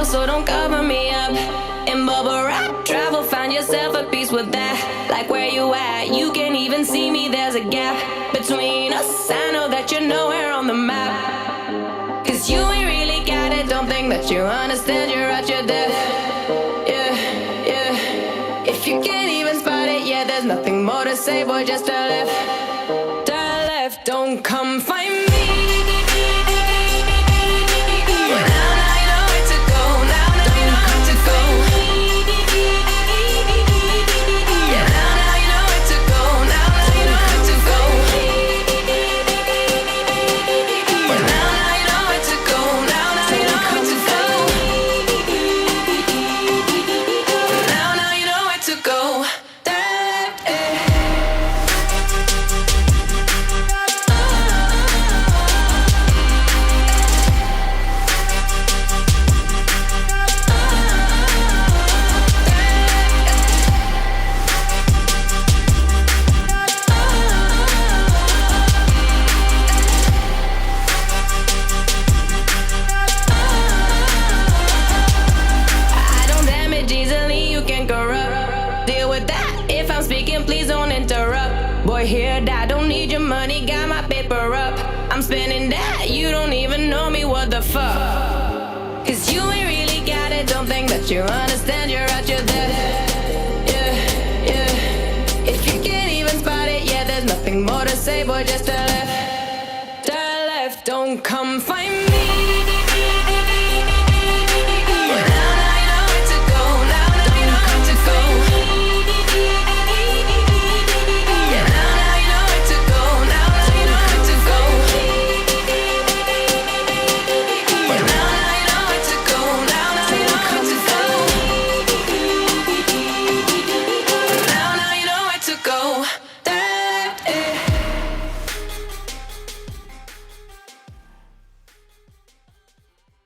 So don't cover me up in bubble wrap. Travel, find yourself a piece with that. Like where you at, you can even see me. There's a gap between us. I know that you're nowhere on the map. Cause you ain't really got it. Don't think that you understand, you're at your depth. Yeah, yeah. If you can't even spot it, yeah, there's nothing more to say, boy, just turn left. Turn left, don't come find me. Here, Dad, don't need your money, got my paper up. I'm spending that, you don't even know me, what the fuck? Cause you ain't really got it, don't think that you understand, you're at your depth. Yeah, yeah. If you can't even spot it, yeah, there's nothing more to say, boy, just turn left. Turn left, don't come find me.